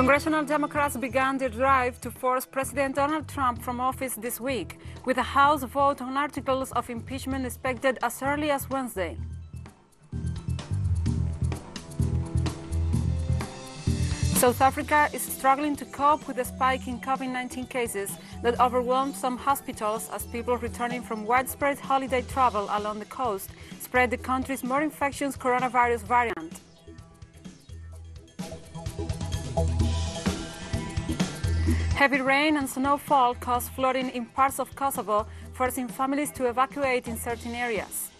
Congressional Democrats began their drive to force President Donald Trump from office this week, with a House vote on articles of impeachment expected as early as Wednesday. South Africa is struggling to cope with a spike in COVID-19 cases that overwhelmed some hospitals as people returning from widespread holiday travel along the coast spread the country's more infectious coronavirus variant. Heavy rain and snowfall caused flooding in parts of Kosovo, forcing families to evacuate in certain areas.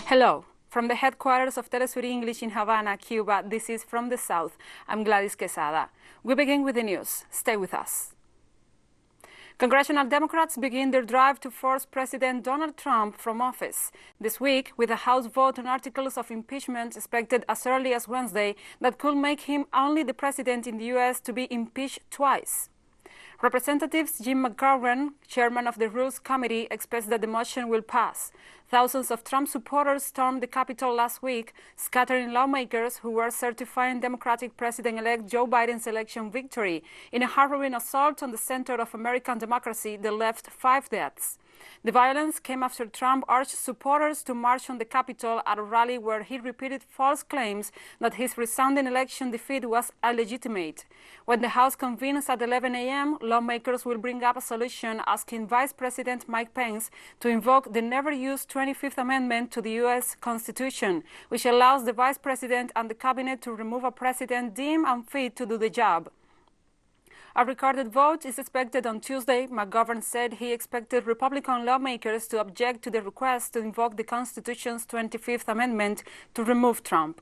Hello. From the headquarters of teleSUR English in Havana, Cuba, this is From the South. I'm Gladys Quesada. We begin with the news. Stay with us. Congressional Democrats begin their drive to force President Donald Trump from office this week, with a House vote on articles of impeachment expected as early as Wednesday that could make him only the president in the U.S. to be impeached twice. Representatives Jim McGovern, chairman of the Rules Committee, expects that the motion will pass. Thousands of Trump supporters stormed the Capitol last week, scattering lawmakers who were certifying Democratic President-elect Joe Biden's election victory in a harrowing assault on the center of American democracy that left 5 deaths. The violence came after Trump urged supporters to march on the Capitol at a rally where he repeated false claims that his resounding election defeat was illegitimate. When the House convenes at 11 a.m., lawmakers will bring up a solution asking Vice President Mike Pence to invoke the never-used 25th Amendment to the U.S. Constitution, which allows the Vice President and the Cabinet to remove a president deemed unfit to do the job. A recorded vote is expected on Tuesday. McGovern said he expected Republican lawmakers to object to the request to invoke the Constitution's 25th Amendment to remove Trump.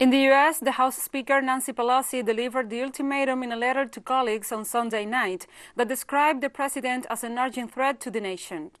In the U.S., the House Speaker Nancy Pelosi delivered the ultimatum in a letter to colleagues on Sunday night that described the president as an urgent threat to the nation.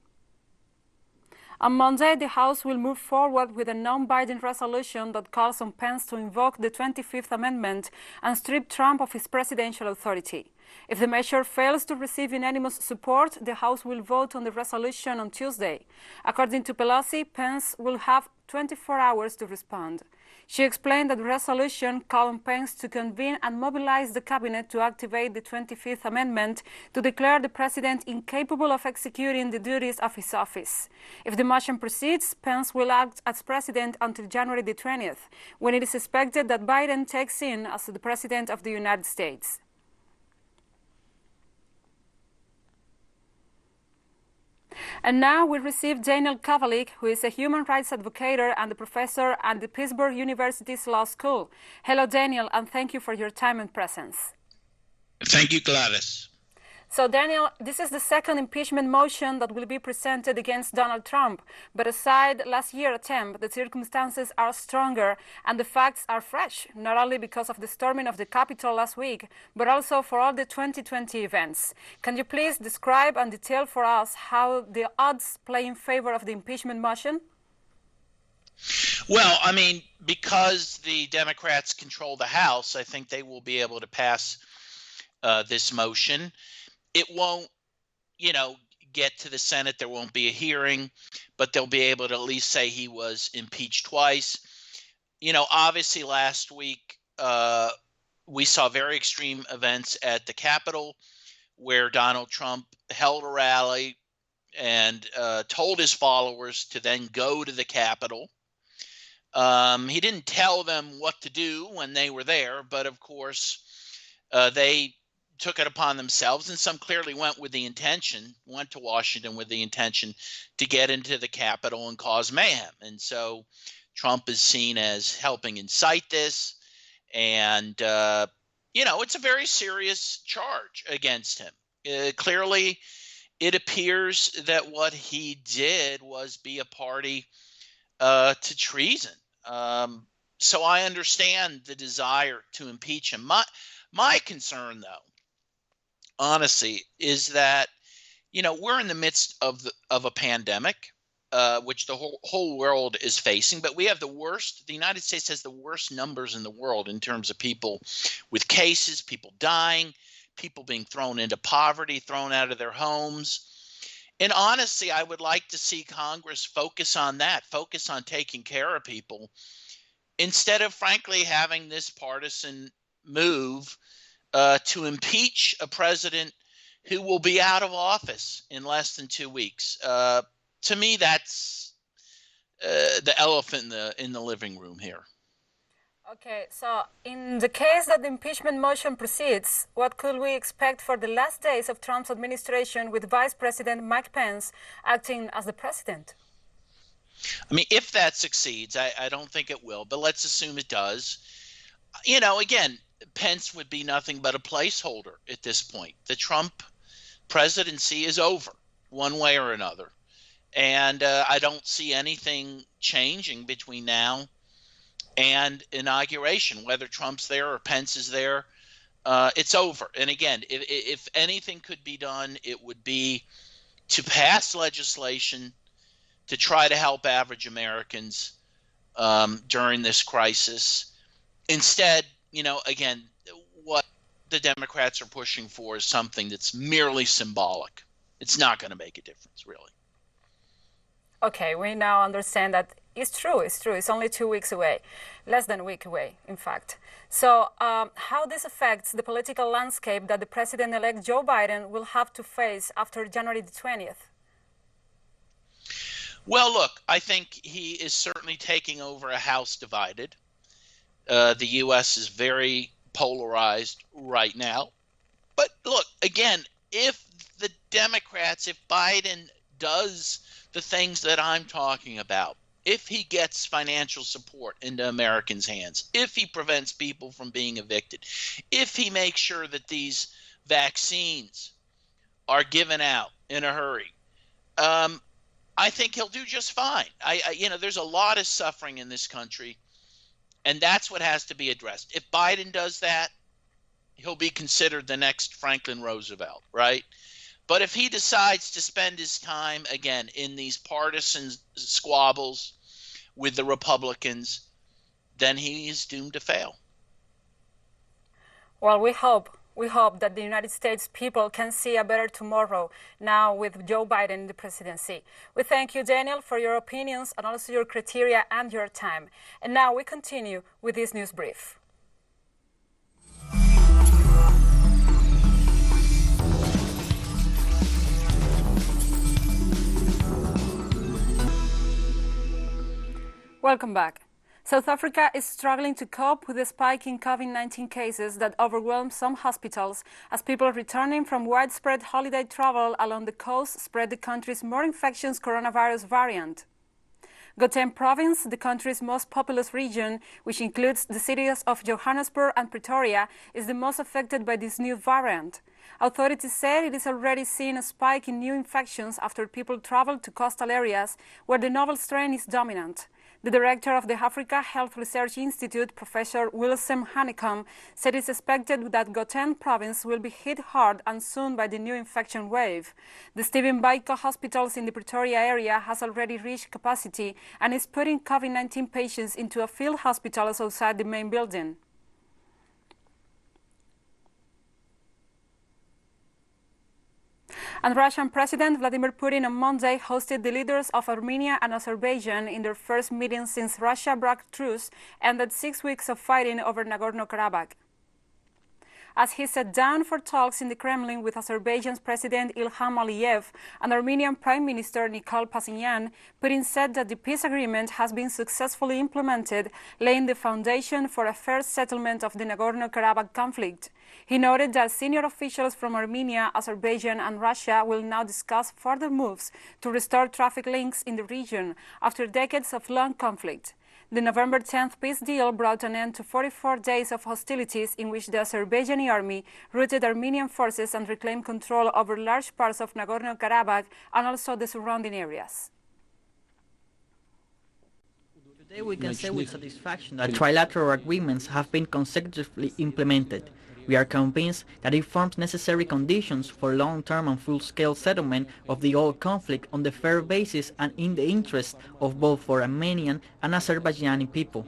On Monday, the House will move forward with a non-binding resolution that calls on Pence to invoke the 25th Amendment and strip Trump of his presidential authority. If the measure fails to receive unanimous support, the House will vote on the resolution on Tuesday. According to Pelosi, Pence will have 24 hours to respond. She explained that the resolution called on Pence to convene and mobilize the cabinet to activate the 25th Amendment to declare the president incapable of executing the duties of his office. If the motion proceeds, Pence will act as president until January the 20th, when it is expected that Biden takes in as the president of the United States. And now we receive Daniel Kovalik, who is a human rights advocate and a professor at the Pittsburgh University's Law School. Hello, Daniel, and thank you for your time and presence. Thank you, Gladys. So, Daniel, this is the second impeachment motion that will be presented against Donald Trump. But aside last year's attempt, the circumstances are stronger and the facts are fresh, not only because of the storming of the Capitol last week, but also for all the 2020 events. Can you please describe and detail for us how the odds play in favor of the impeachment motion? Well, I mean, because the Democrats control the House, I think they will be able to pass this motion. It won't, get to the Senate. There won't be a hearing, but they'll be able to at least say he was impeached twice. Obviously last week we saw very extreme events at the Capitol where Donald Trump held a rally and told his followers to then go to the Capitol. He didn't tell them what to do when they were there, but of course they took it upon themselves, and some clearly went to Washington with the intention to get into the Capitol and cause mayhem. And so Trump is seen as helping incite this. And, it's a very serious charge against him. Clearly, it appears that what he did was be a party to treason. So I understand the desire to impeach him. My concern, though, honestly, is that we're in the midst of a pandemic, which the whole world is facing, but we have the United States has the worst numbers in the world in terms of people with cases, people dying, people being thrown into poverty, thrown out of their homes. And honestly, I would like to see Congress focus on that, focus on taking care of people, instead of, frankly, having this partisan move to impeach a president who will be out of office in less than 2 weeks. To me, that's the elephant in the living room here. Okay, so in the case that the impeachment motion proceeds, what could we expect for the last days of Trump's administration with Vice President Mike Pence acting as the president? I mean, if that succeeds, I don't think it will, but let's assume it does. You know, again, Pence would be nothing but a placeholder at this point. The Trump presidency is over one way or another. And I don't see anything changing between now and inauguration, whether Trump's there or Pence is there. It's over. And again, if anything could be done, it would be to pass legislation to try to help average Americans during this crisis. Instead, you know, again, what the Democrats are pushing for is something that's merely symbolic. It's not going to make a difference, really. Okay, we now understand that it's true. It's only 2 weeks away, less than a week away, in fact. So how this affects the political landscape that the president-elect Joe Biden will have to face after January the 20th? Well, look, I think he is certainly taking over a House divided. The U.S. is very polarized right now. But look, again, if the Democrats, if Biden does the things that I'm talking about, if he gets financial support into Americans' hands, if he prevents people from being evicted, if he makes sure that these vaccines are given out in a hurry, I think he'll do just fine. You know, there's a lot of suffering in this country, and that's what has to be addressed. If Biden does that, he'll be considered the next Franklin Roosevelt, right? But if he decides to spend his time, again, in these partisan squabbles with the Republicans, then he is doomed to fail. Well, we hope that the United States people can see a better tomorrow now with Joe Biden in the presidency. We thank you, Daniel, for your opinions and also your criteria and your time. And now we continue with this news brief. Welcome back. South Africa is struggling to cope with the spike in COVID-19 cases that overwhelmed some hospitals as people returning from widespread holiday travel along the coast spread the country's more infectious coronavirus variant. Gauteng province, the country's most populous region, which includes the cities of Johannesburg and Pretoria, is the most affected by this new variant. Authorities said it is already seeing a spike in new infections after people travel to coastal areas where the novel strain is dominant. The director of the Africa Health Research Institute, Professor Wilson Honeycomb, said it's expected that Gauteng province will be hit hard and soon by the new infection wave. The Stephen Biko hospitals in the Pretoria area has already reached capacity and is putting COVID-19 patients into a field hospital outside the main building. And Russian President Vladimir Putin on Monday hosted the leaders of Armenia and Azerbaijan in their first meeting since Russia broke truce and ended 6 weeks of fighting over Nagorno-Karabakh. As he sat down for talks in the Kremlin with Azerbaijan's President Ilham Aliyev and Armenian Prime Minister Nikol Pashinyan, Putin said that the peace agreement has been successfully implemented, laying the foundation for a fair settlement of the Nagorno-Karabakh conflict. He noted that senior officials from Armenia, Azerbaijan and Russia will now discuss further moves to restore traffic links in the region after decades of long conflict. The November 10th peace deal brought an end to 44 days of hostilities in which the Azerbaijani army routed Armenian forces and reclaimed control over large parts of Nagorno-Karabakh and also the surrounding areas. Today we can say with satisfaction that trilateral agreements have been consecutively implemented. We are convinced that it forms necessary conditions for long-term and full-scale settlement of the old conflict on the fair basis and in the interest of both for Armenian and Azerbaijani people.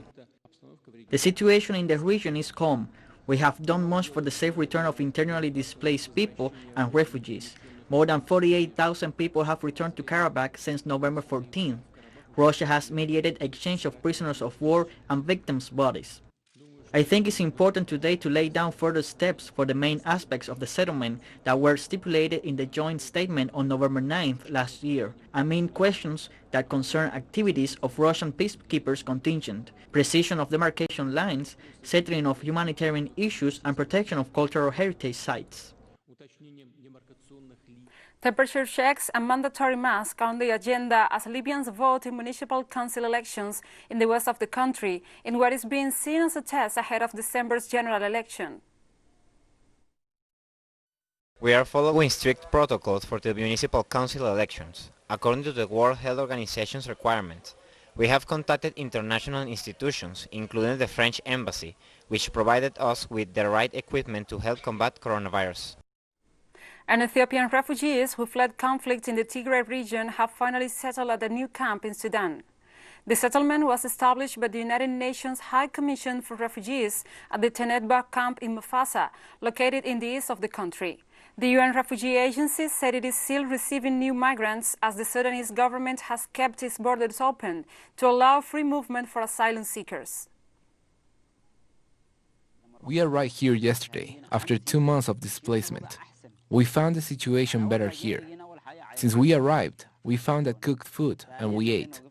The situation in the region is calm. We have done much for the safe return of internally displaced people and refugees. More than 48,000 people have returned to Karabakh since November 14th. Russia has mediated exchange of prisoners of war and victims' bodies. I think it's important today to lay down further steps for the main aspects of the settlement that were stipulated in the joint statement on November 9th last year, and main questions that concern activities of Russian peacekeepers contingent, precision of demarcation lines, settling of humanitarian issues, and protection of cultural heritage sites. Temperature checks and mandatory masks are on the agenda as Libyans vote in municipal council elections in the west of the country, in what is being seen as a test ahead of December's general election. We are following strict protocols for the municipal council elections, according to the World Health Organization's requirements. We have contacted international institutions, including the French Embassy, which provided us with the right equipment to help combat coronavirus. And Ethiopian refugees who fled conflict in the Tigray region have finally settled at a new camp in Sudan. The settlement was established by the United Nations High Commission for Refugees at the Tenedba camp in Mufasa, located in the east of the country. The UN Refugee Agency said it is still receiving new migrants as the Sudanese government has kept its borders open to allow free movement for asylum seekers. We arrived here yesterday, after 2 months of displacement. We found the situation better here. Since we arrived, we found that cooked food and we ate.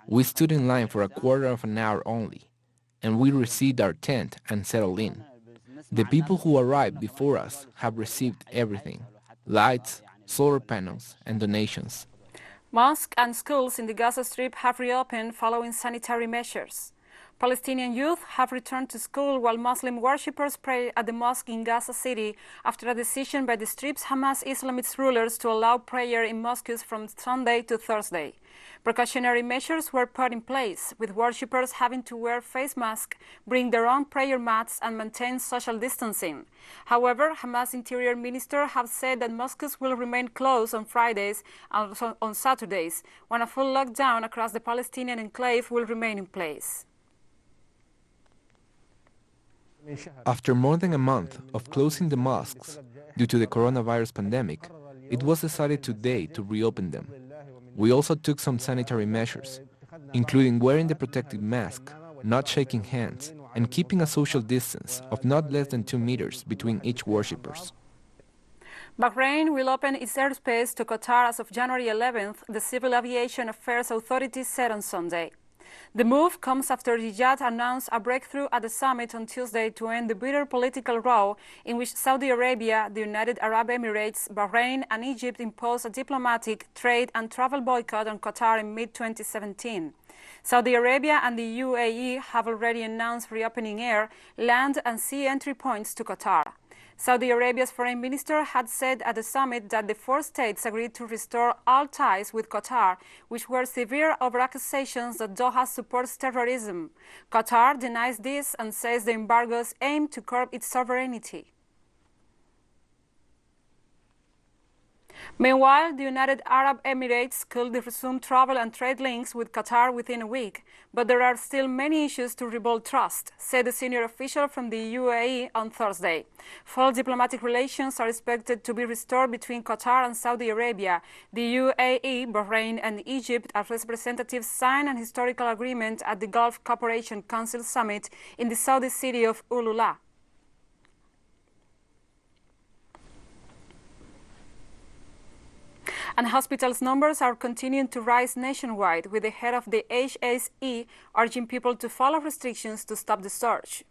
We stood in line for a quarter of an hour only, and we received our tent and settled in. The people who arrived before us have received everything: lights, solar panels, and donations. Mosques and schools in the Gaza Strip have reopened following sanitary measures. Palestinian youth have returned to school while Muslim worshippers pray at the mosque in Gaza City after a decision by the Strip's Hamas Islamist rulers to allow prayer in mosques from Sunday to Thursday. Precautionary measures were put in place, with worshippers having to wear face masks, bring their own prayer mats, and maintain social distancing. However, Hamas Interior Minister have said that mosques will remain closed on Fridays and on Saturdays, when a full lockdown across the Palestinian enclave will remain in place. After more than a month of closing the mosques due to the coronavirus pandemic, it was decided today to reopen them. We also took some sanitary measures, including wearing the protective mask, not shaking hands, and keeping a social distance of not less than 2 meters between each worshippers. Bahrain will open its airspace to Qatar as of January 11th, the Civil Aviation Affairs Authority said on Sunday. The move comes after Riyadh announced a breakthrough at the summit on Tuesday to end the bitter political row in which Saudi Arabia, the United Arab Emirates, Bahrain, and Egypt imposed a diplomatic, trade, and travel boycott on Qatar in mid-2017. Saudi Arabia and the UAE have already announced reopening air, land, and sea entry points to Qatar. Saudi Arabia's foreign minister had said at the summit that the 4 states agreed to restore all ties with Qatar, which were severe over accusations that Doha supports terrorism. Qatar denies this and says the embargoes aim to curb its sovereignty. Meanwhile, the United Arab Emirates could resume travel and trade links with Qatar within a week, but there are still many issues to rebuild trust, said a senior official from the UAE on Thursday. Full diplomatic relations are expected to be restored between Qatar and Saudi Arabia. The UAE, Bahrain, and Egypt as representatives signed an historical agreement at the Gulf Cooperation Council Summit in the Saudi city of Ulula. And hospitals' numbers are continuing to rise nationwide, with the head of the HSE urging people to follow restrictions to stop the surge.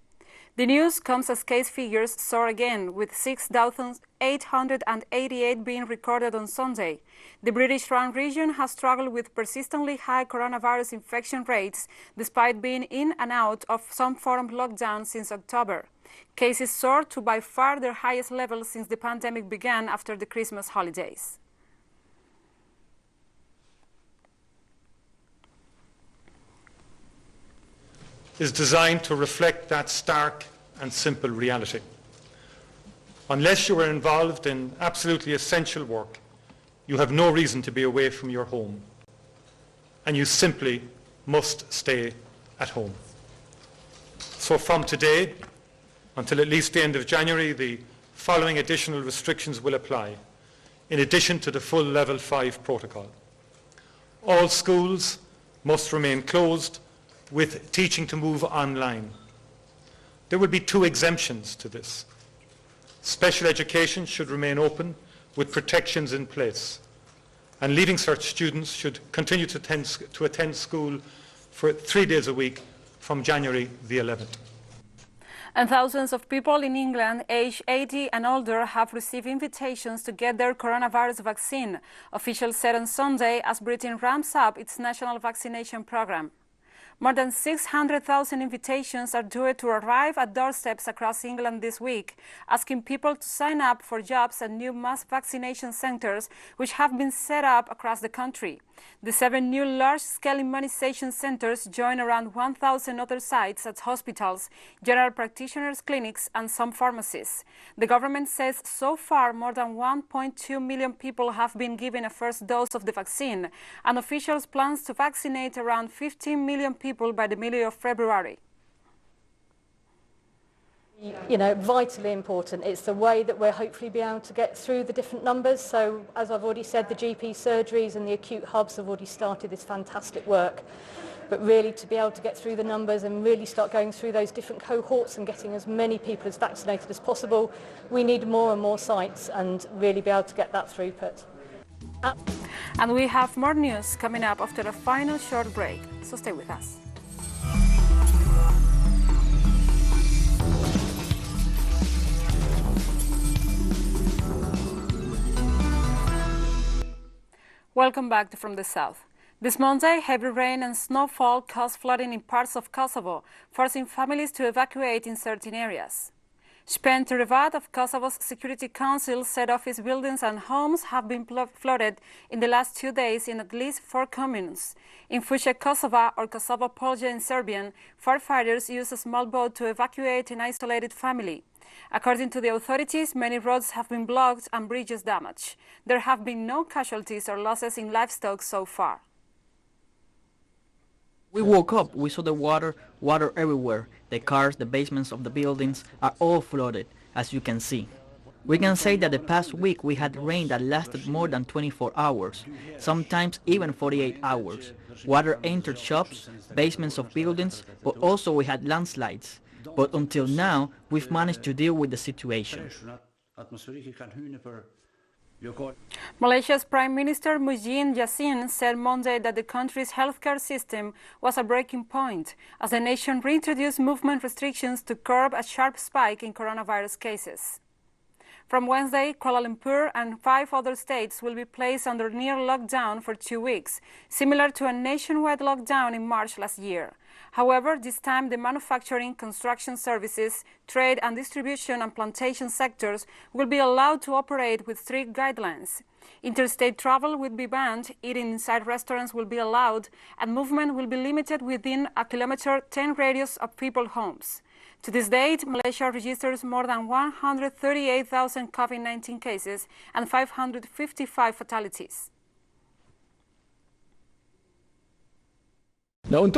The news comes as case figures soar again, with 6,888 being recorded on Sunday. The British-run region has struggled with persistently high coronavirus infection rates, despite being in and out of some form of lockdown since October. Cases soared to by far their highest level since the pandemic began after the Christmas holidays. Is designed to reflect that stark and simple reality. Unless you are involved in absolutely essential work, you have no reason to be away from your home, and you simply must stay at home. So from today, Until at least the end of January, the following additional restrictions will apply, in addition to the full Level 5 protocol. All schools must remain closed, with teaching to move online. There will be 2 exemptions to this. Special education should remain open with protections in place, and Leaving Cert students should continue to attend school for 3 days a week from January the 11th. And thousands of people in England aged 80 and older have received invitations to get their coronavirus vaccine, officials said on Sunday as Britain ramps up its national vaccination program. More than 600,000 invitations are due to arrive at doorsteps across England this week, asking people to sign up for jobs at new mass vaccination centres which have been set up across the country. The 7 new large-scale immunisation centres join around 1,000 other sites at hospitals, general practitioners' clinics and some pharmacies. The government says so far more than 1.2 million people have been given a first dose of the vaccine, and officials plan to vaccinate around 15 million people by the middle of February. You know, vitally important. It's the way that we're hopefully be able to get through the different numbers. So, as I've already said, the GP surgeries and the acute hubs have already started this fantastic work. But really to be able to get through the numbers and really start going through those different cohorts and getting as many people as vaccinated as possible, we need more and more sites and really be able to get that throughput. And we have more news coming up after a final short break, so stay with us. Welcome back to From the South. This Monday, heavy rain and snowfall caused flooding in parts of Kosovo, forcing families to evacuate in certain areas. Spen Terivat of Kosovo's Security Council said office buildings and homes have been flooded in the last 2 days in at least 4 communes. In Fuce Kosova, or Kosovo Polje in Serbian, firefighters used a small boat to evacuate an isolated family. According to the authorities, many roads have been blocked and bridges damaged. There have been no casualties or losses in livestock so far. We woke up, we saw the water everywhere. The cars, the basements of the buildings are all flooded, as you can see. We can say that the past week we had rain that lasted more than 24 hours, sometimes even 48 hours. Water entered shops, basements of buildings, but also we had landslides. But until now, we've managed to deal with the situation. Malaysia's Prime Minister Muhyiddin Yassin said Monday that the country's healthcare system was a breaking point as the nation reintroduced movement restrictions to curb a sharp spike in coronavirus cases. From Wednesday, Kuala Lumpur and 5 other states will be placed under near lockdown for 2 weeks, similar to a nationwide lockdown in March last year. However, this time the manufacturing, construction services, trade and distribution and plantation sectors will be allowed to operate with strict guidelines. Interstate travel will be banned, eating inside restaurants will be allowed, and movement will be limited within a 1-kilometer radius of people's homes. To this date, Malaysia registers more than 138,000 COVID-19 cases and 555 fatalities. At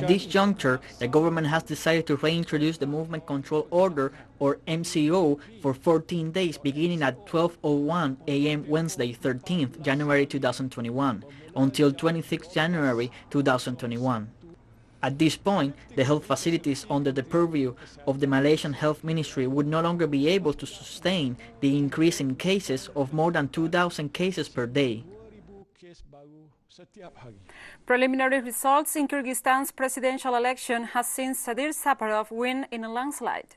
this juncture, the government has decided to reintroduce the Movement Control Order, or MCO, for 14 days beginning at 12:01 a.m. Wednesday, 13th January 2021, until 26th January 2021. At this point, the health facilities under the purview of the Malaysian Health Ministry would no longer be able to sustain the increase in cases of more than 2,000 cases per day. Preliminary results in Kyrgyzstan's presidential election has seen Sadir Saparov win in a landslide.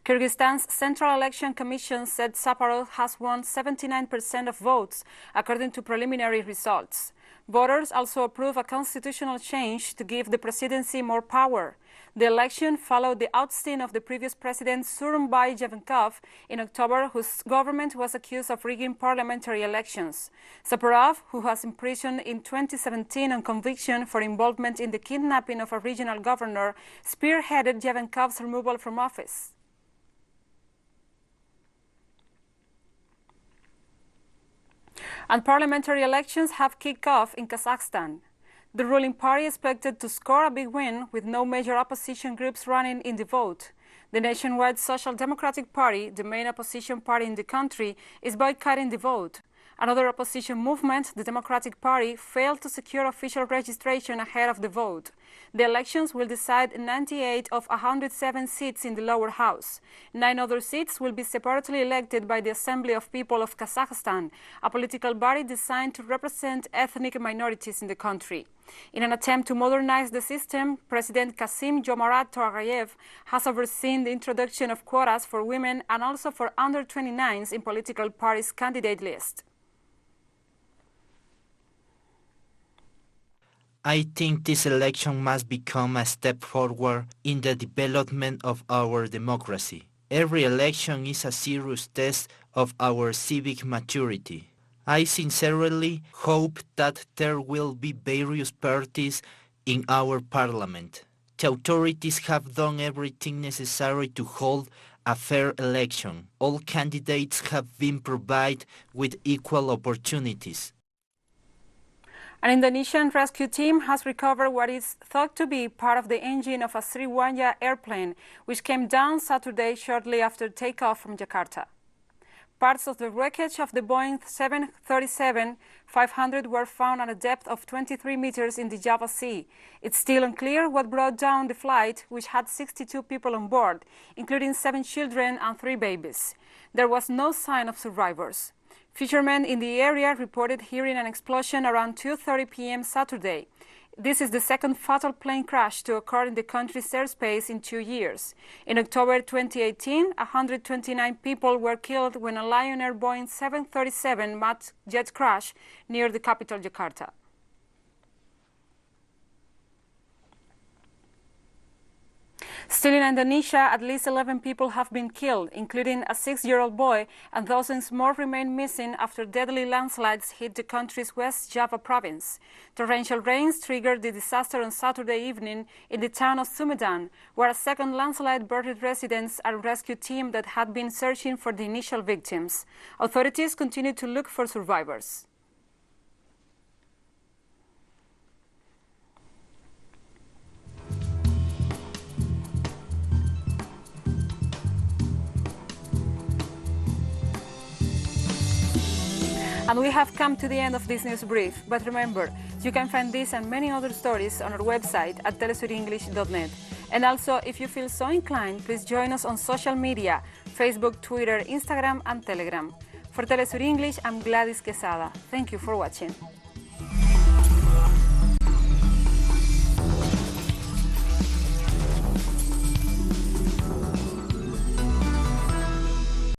Kyrgyzstan's Central Election Commission said Saparov has won 79% of votes, according to preliminary results. Voters also approved a constitutional change to give the presidency more power. The election followed the ousting of the previous president Surunbay Javankov in October, whose government was accused of rigging parliamentary elections. Saparov, who was imprisoned in 2017 on conviction for involvement in the kidnapping of a regional governor, spearheaded Javankov's removal from office. And parliamentary elections have kicked off in Kazakhstan. The ruling party expected to score a big win with no major opposition groups running in the vote. The nationwide Social Democratic Party, the main opposition party in the country, is boycotting the vote. Another opposition movement, the Democratic Party, failed to secure official registration ahead of the vote. The elections will decide 98 of 107 seats in the lower house. 9 other seats will be separately elected by the Assembly of People of Kazakhstan, a political body designed to represent ethnic minorities in the country. In an attempt to modernize the system, President Kassym-Jomart Tokayev has overseen the introduction of quotas for women and also for under-29s in political parties' candidate list. I think this election must become a step forward in the development of our democracy. Every election is a serious test of our civic maturity. I sincerely hope that there will be various parties in our parliament. The authorities have done everything necessary to hold a fair election. All candidates have been provided with equal opportunities. An Indonesian rescue team has recovered what is thought to be part of the engine of a Sriwijaya airplane, which came down Saturday shortly after takeoff from Jakarta. Parts of the wreckage of the Boeing 737-500 were found at a depth of 23 meters in the Java Sea. It's still unclear what brought down the flight, which had 62 people on board, including 7 children and 3 babies. There was no sign of survivors. Fishermen in the area reported hearing an explosion around 2:30 p.m. Saturday. This is the second fatal plane crash to occur in the country's airspace in 2 years. In October 2018, 129 people were killed when a Lion Air Boeing 737 MAX jet crashed near the capital, Jakarta. Still in Indonesia, at least 11 people have been killed, including a 6-year-old boy, and dozens more remain missing after deadly landslides hit the country's West Java province. Torrential rains triggered the disaster on Saturday evening in the town of SUDAN, where a second landslide buried residents and rescue team that had been searching for the initial victims. Authorities continue to look for survivors. And we have come to the end of this news brief. But remember, you can find this and many other stories on our website at telesurenglish.net. And also, if you feel so inclined, please join us on social media, Facebook, Twitter, Instagram, and Telegram. For Telesur English, I'm Gladys Quesada. Thank you for watching.